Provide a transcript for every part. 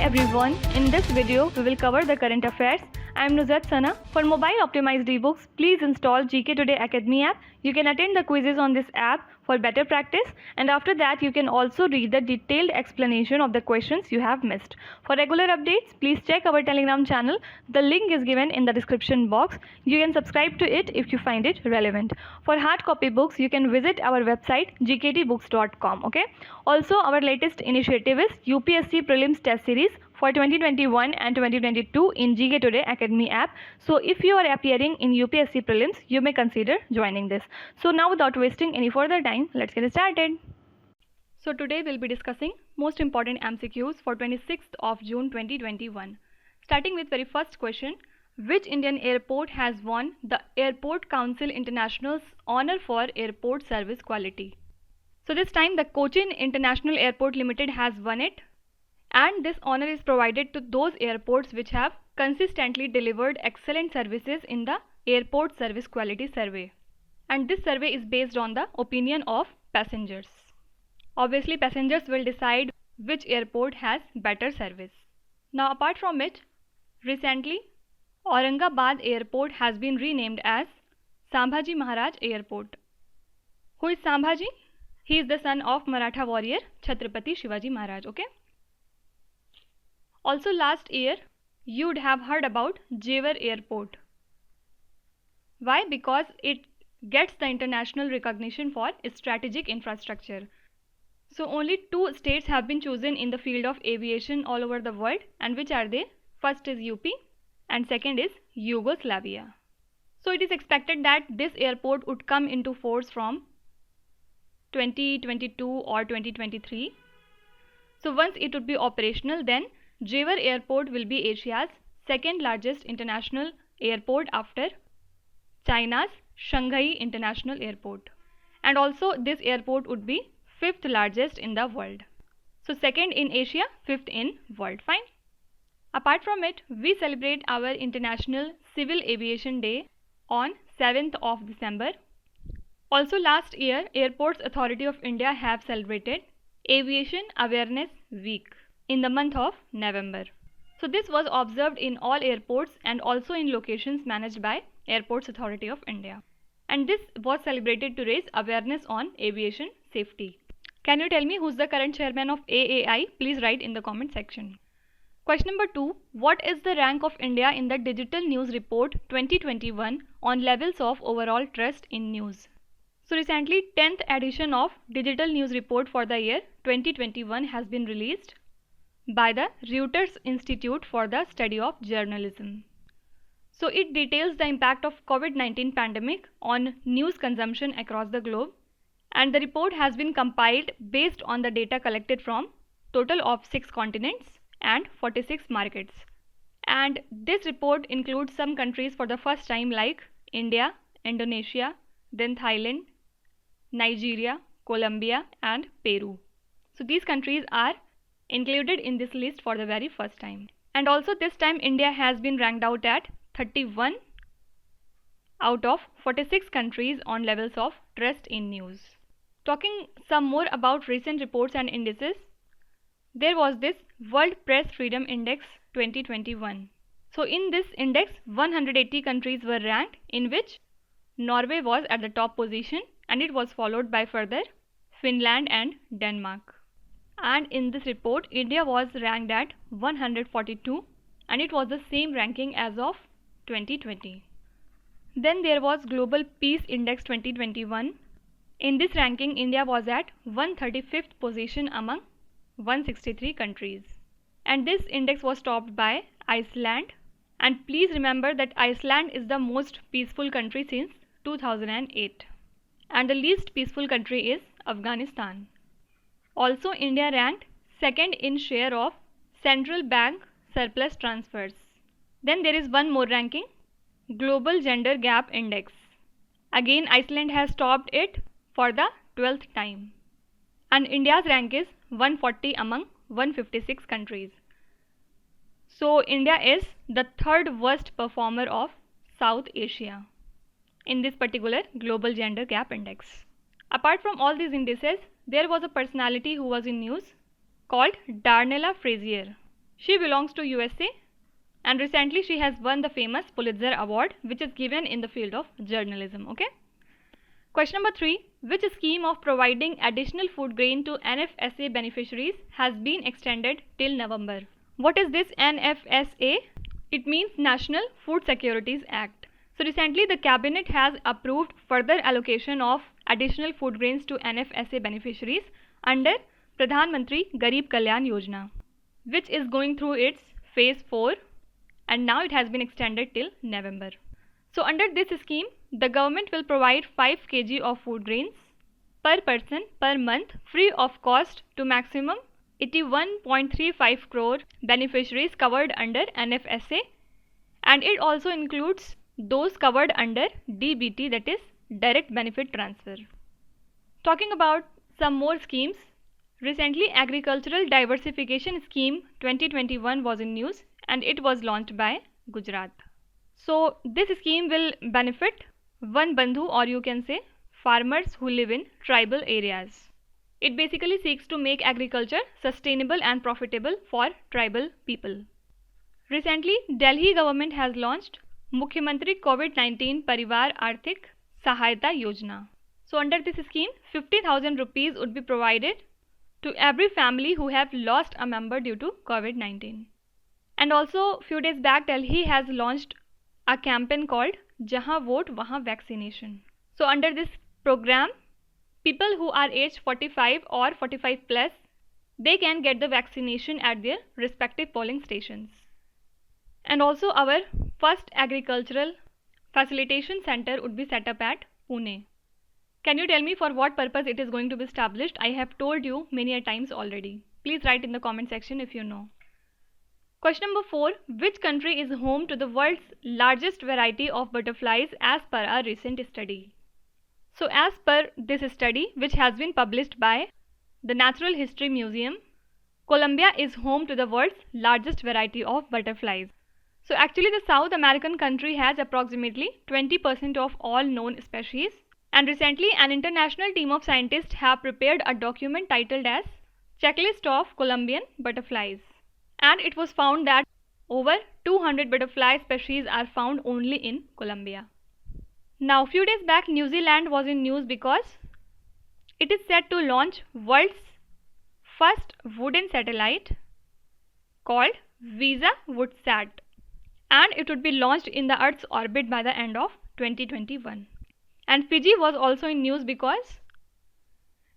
everyone, in this video we will cover the current affairs. I am Nuzhat Sana. For mobile optimized ebooks, please install GK Today Academy app. You can attend the quizzes on this app for better practice, and after that you can also read the detailed explanation of the questions you have missed. For regular updates, please check our Telegram channel. The link is given in the description box. You can subscribe to it if you find it relevant. For hard copy books, you can visit our website gktbooks.com. Okay. Also, our latest initiative is UPSC Prelims Test Series for 2021 and 2022 in GK Today Academy app. So if you are appearing in UPSC Prelims, you may consider joining this. So now, without wasting any further time, let's get started. So today we'll be discussing most important MCQs for 26th of June 2021. Starting with very first question, which Indian airport has won the Airport Council International's honor for airport service quality? So this time the Cochin International Airport Limited has won it, and this honor is provided to those airports which have consistently delivered excellent services in the Airport Service Quality Survey. And this survey is based on the opinion of passengers. Obviously, passengers will decide which airport has better service. Now, apart from it, recently, Aurangabad Airport has been renamed as Sambhaji Maharaj Airport. Who is Sambhaji? He is the son of Maratha warrior Chhatrapati Shivaji Maharaj. Okay. Also, last year, you would have heard about Jewar Airport. Why? Because it gets the international recognition for its strategic infrastructure. So only 2 states have been chosen in the field of aviation all over the world, and which are they? First is UP and second is Yugoslavia. So it is expected that this airport would come into force from 2022 or 2023. So once it would be operational, then Jewar Airport will be Asia's second largest international airport after China's Shanghai International Airport. And also this airport would be 5th largest in the world. So 2nd in Asia, 5th in world. Fine. Apart from it, we celebrate our International Civil Aviation Day on 7th of December. Also last year, Airports Authority of India have celebrated Aviation Awareness Week in the month of November. So this was observed in all airports and also in locations managed by Airports Authority of India. And this was celebrated to raise awareness on aviation safety. Can you tell me who's the current chairman of AAI? Please write in the comment section. Question number 2. What is the rank of India in the Digital News Report 2021 on levels of overall trust in news? So recently, 10th edition of Digital News Report for the year 2021 has been released by the Reuters Institute for the Study of Journalism. So it details the impact of COVID-19 pandemic on news consumption across the globe, and the report has been compiled based on the data collected from total of 6 continents and 46 markets. And this report includes some countries for the first time like India, Indonesia, then Thailand, Nigeria, Colombia and Peru. So these countries are included in this list for the very first time. And also this time India has been ranked out at 31 out of 46 countries on levels of trust in news. Talking some more about recent reports and indices, there was this World Press Freedom Index 2021. So in this index, 180 countries were ranked, in which Norway was at the top position, and it was followed by further Finland and Denmark. And in this report, India was ranked at 142, and it was the same ranking as of 2020. Then there was Global Peace Index 2021. In this ranking, India was at 135th position among 163 countries. And this index was topped by Iceland. And please remember that Iceland is the most peaceful country since 2008. And the least peaceful country is Afghanistan. Also, India ranked 2nd in share of central bank surplus transfers. Then there is one more ranking, Global Gender Gap Index. Again, Iceland has topped it for the 12th time. And India's rank is 140 among 156 countries. So India is the 3rd worst performer of South Asia in this particular Global Gender Gap Index. Apart from all these indices, there was a personality who was in news called Darnella Frazier. She belongs to USA and recently she has won the famous Pulitzer Award, which is given in the field of journalism. Okay. Question number 3. Which scheme of providing additional food grain to NFSA beneficiaries has been extended till November? What is this NFSA? It means National Food Securities Act. So recently the cabinet has approved further allocation of additional food grains to NFSA beneficiaries under Pradhan Mantri Garib Kalyan Yojana, which is going through its phase 4 and now it has been extended till November. So under this scheme, the government will provide 5 kg of food grains per person per month free of cost to maximum 81.35 crore beneficiaries covered under NFSA, and it also includes those covered under DBT, that is direct benefit transfer. Talking about some more schemes, recently Agricultural Diversification Scheme 2021 was in news and it was launched by Gujarat. So this scheme will benefit Van Bandhu, or you can say farmers who live in tribal areas. It basically seeks to make agriculture sustainable and profitable for tribal people. Recently, Delhi government has launched Mukhyamantri COVID-19 Parivar Arthik Sahayata Yojana. So under this scheme, 50,000 rupees would be provided to every family who have lost a member due to COVID-19. And also, few days back, Delhi has launched a campaign called Jahan Vote Wahan Vaccination. So under this program, people who are aged 45 or 45 plus, they can get the vaccination at their respective polling stations. And also our first agricultural facilitation center would be set up at Pune. Can you tell me for what purpose it is going to be established? I have told you many a times already. Please write in the comment section if you know. Question number 4. Which country is home to the world's largest variety of butterflies as per a recent study? So as per this study, which has been published by the Natural History Museum, Colombia is home to the world's largest variety of butterflies. So actually the South American country has approximately 20% of all known species, and recently an international team of scientists have prepared a document titled as Checklist of Colombian Butterflies, and it was found that over 200 butterfly species are found only in Colombia. Now few days back New Zealand was in news because it is set to launch world's first wooden satellite called Visa Woodsat, and it would be launched in the Earth's orbit by the end of 2021. And Fiji was also in news because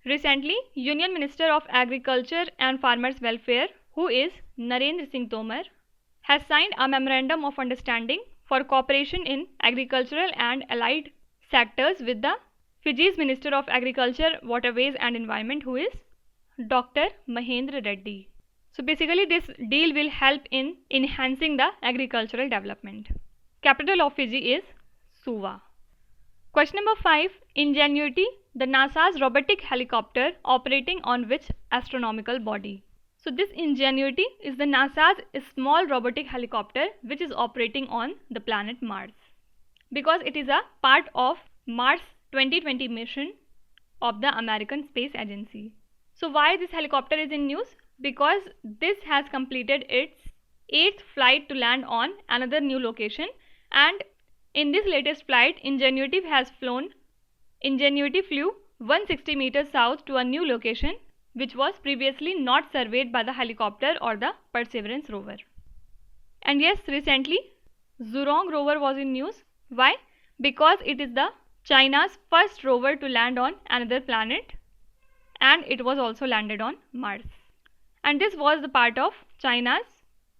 recently Union Minister of Agriculture and Farmers Welfare, who is Narendra Singh Tomar, has signed a memorandum of understanding for cooperation in agricultural and allied sectors with the Fiji's Minister of Agriculture, Waterways and Environment, who is Dr. Mahendra Reddy. So basically this deal will help in enhancing the agricultural development. Capital of Fiji is Suva. Question number 5. Ingenuity, the NASA's robotic helicopter operating on which astronomical body? So this Ingenuity is the NASA's small robotic helicopter which is operating on the planet Mars, because it is a part of Mars 2020 mission of the American Space Agency. So why this helicopter is in news? Because this has completed its 8th flight to land on another new location, and in this latest flight Ingenuity flew 160 meters south to a new location which was previously not surveyed by the helicopter or the Perseverance rover. And yes, recently Zhurong rover was in news. Why? Because it is the China's first rover to land on another planet, and it was also landed on Mars. And this was the part of China's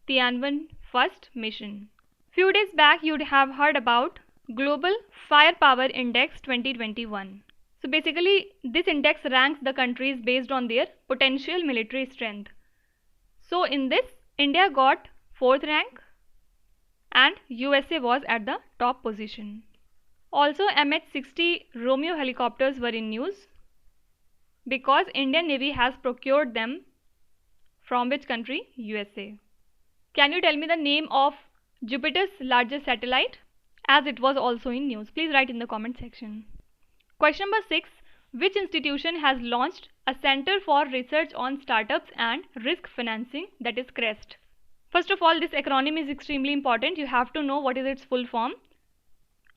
Tianwen first mission. Few days back you would have heard about Global Firepower Index 2021. So basically this index ranks the countries based on their potential military strength. So in this India got 4th rank and USA was at the top position. Also MH-60 Romeo helicopters were in news because Indian Navy has procured them. From which country? USA. Can you tell me the name of Jupiter's largest satellite, as it was also in news? Please write in the comment section. Question number 6. Which institution has launched a Center for Research on Startups and Risk Financing, that is CREST? First of all, this acronym is extremely important. You have to know what is its full form,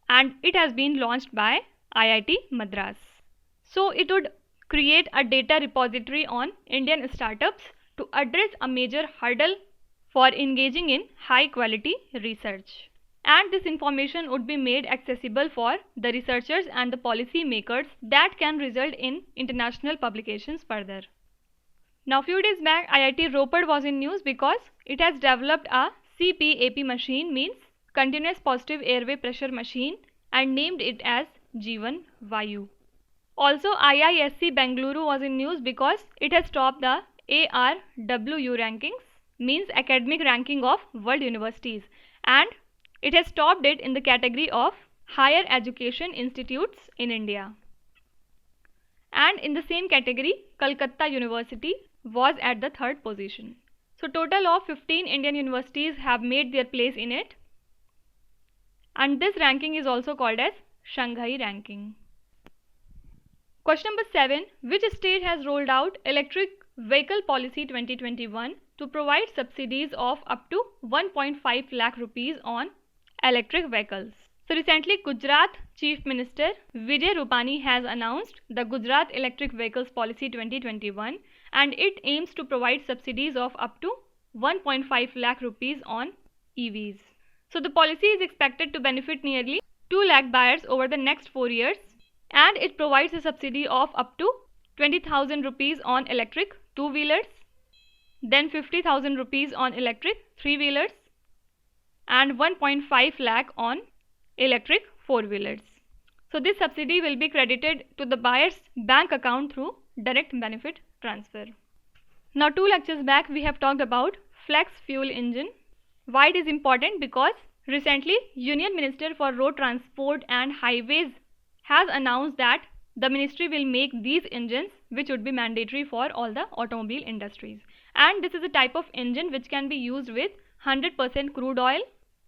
and it has been launched by IIT Madras. So it would create a data repository on Indian startups to address a major hurdle for engaging in high quality research. And this information would be made accessible for the researchers and the policy makers that can result in international publications further. Now few days back IIT Ropar was in news because it has developed a CPAP machine, means continuous positive airway pressure machine, and named it as Jeevan Vayu. Also IISc Bengaluru was in news because it has topped the ARWU rankings, means academic ranking of world universities, and it has topped it in the category of higher education institutes in India. And in the same category, Calcutta University was at the 3rd position. So total of 15 Indian universities have made their place in it, and this ranking is also called as Shanghai ranking. Question number 7. Which state has rolled out Electric Vehicle Policy 2021 to provide subsidies of up to 1.5 lakh rupees on electric vehicles? So recently Gujarat Chief Minister Vijay Rupani has announced the Gujarat Electric Vehicles Policy 2021, and it aims to provide subsidies of up to 1.5 lakh rupees on EVs. So the policy is expected to benefit nearly 2 lakh buyers over the next 4 years, and it provides a subsidy of up to 20,000 rupees on electric 2-wheelers, then 50,000 rupees on electric 3-wheelers, and 1.5 lakh on electric 4-wheelers. So this subsidy will be credited to the buyer's bank account through direct benefit transfer. Now 2 lectures back we have talked about flex fuel engine. Why it is important? Because recently Union Minister for Road Transport and Highways has announced that the ministry will make these engines which would be mandatory for all the automobile industries, and this is a type of engine which can be used with 100% crude oil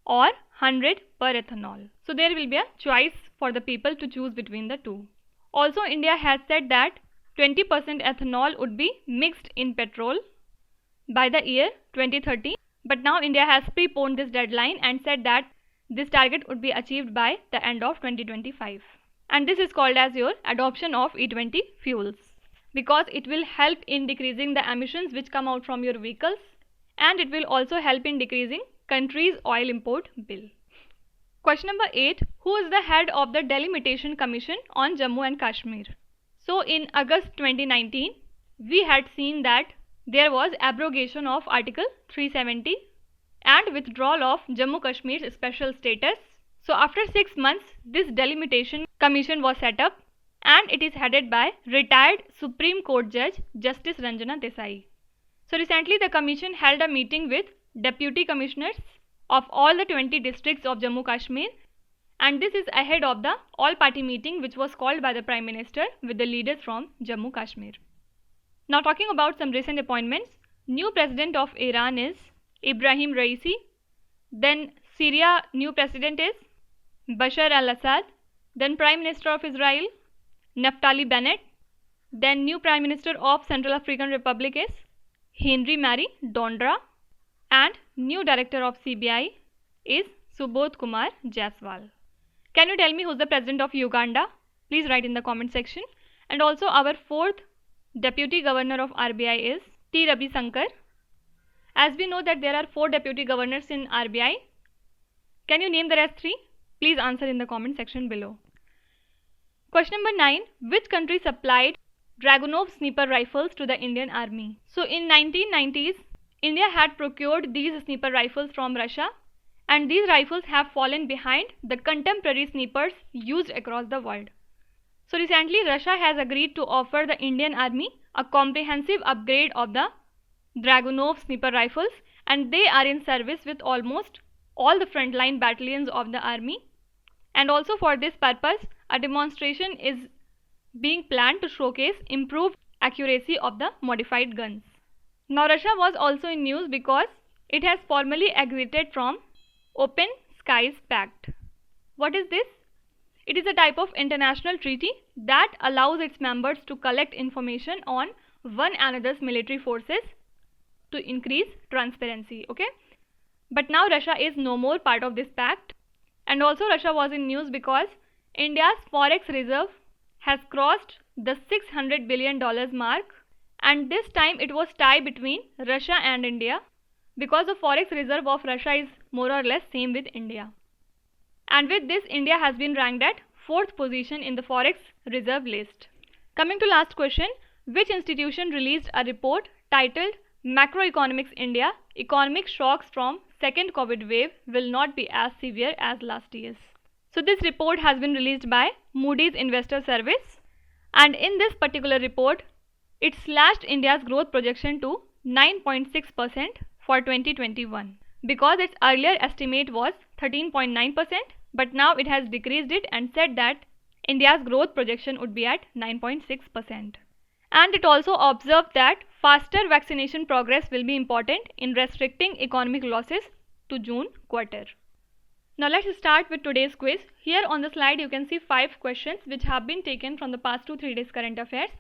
or 100 per ethanol. So there will be a choice for the people to choose between the two. Also India has said that 20% ethanol would be mixed in petrol by the year 2030, but now India has preponed this deadline and said that this target would be achieved by the end of 2025. And this is called as your adoption of E20 fuels, because it will help in decreasing the emissions which come out from your vehicles, and it will also help in decreasing country's oil import bill. Question number 8. Who is the head of the Delimitation Commission on Jammu and Kashmir? So in August 2019, we had seen that there was abrogation of Article 370 and withdrawal of Jammu Kashmir's special status. So after 6 months, this Delimitation Commission was set up, and it is headed by retired Supreme Court Judge Justice Ranjana Desai. So recently the commission held a meeting with deputy commissioners of all the 20 districts of Jammu Kashmir, and this is ahead of the all-party meeting which was called by the Prime Minister with the leaders from Jammu Kashmir. Now talking about some recent appointments, new president of Iran is Ibrahim Raisi, then Syria new president is Bashar al-Assad, then Prime Minister of Israel Naftali Bennett, then new Prime Minister of Central African Republic is Henry Mary Dondra, and new Director of CBI is Subodh Kumar Jaiswal. Can you tell me who's the President of Uganda? Please write in the comment section. And also our 4th Deputy Governor of RBI is T. Ravi Shankar. As we know that there are 4 Deputy Governors in RBI, can you name the rest 3? Please answer in the comment section below. Question number 9. Which country supplied Dragunov sniper rifles to the Indian Army? So in 1990s, India had procured these sniper rifles from Russia, and these rifles have fallen behind the contemporary snipers used across the world. So recently Russia has agreed to offer the Indian Army a comprehensive upgrade of the Dragunov sniper rifles, and they are in service with almost all the frontline battalions of the army. And also for this purpose, a demonstration is being planned to showcase improved accuracy of the modified guns. Now Russia was also in news because it has formally exited from Open Skies Pact. What is this? It is a type of international treaty that allows its members to collect information on one another's military forces to increase transparency. Okay. But now Russia is no more part of this pact. And also Russia was in news because India's forex reserve has crossed the $600 billion mark, and this time it was tie between Russia and India because the forex reserve of Russia is more or less same with India. And with this, India has been ranked at 4th position in the forex reserve list. Coming to last question, which institution released a report titled Macroeconomics India, Economic Shocks from Second COVID Wave Will Not Be As Severe as Last Year's. So this report has been released by Moody's Investor Service, and in this particular report, it slashed India's growth projection to 9.6% for 2021 because its earlier estimate was 13.9%, but now it has decreased it and said that India's growth projection would be at 9.6%. And it also observed that faster vaccination progress will be important in restricting economic losses to June quarter. Now let's start with today's quiz. Here on the slide you can see 5 questions which have been taken from the past 2-3 days current affairs.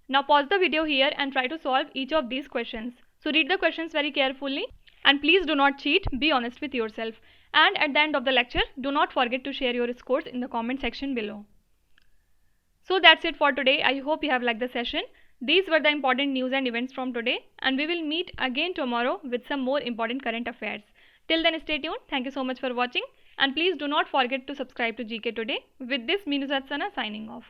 Now pause the video here and try to solve each of these questions. So read the questions very carefully and please do not cheat, be honest with yourself. And at the end of the lecture, do not forget to share your scores in the comment section below. So that's it for today. I hope you have liked the session. These were the important news and events from today, and we will meet again tomorrow with some more important current affairs. Till then, stay tuned. Thank you so much for watching, and please do not forget to subscribe to GK Today. With this, Minu Satsana signing off.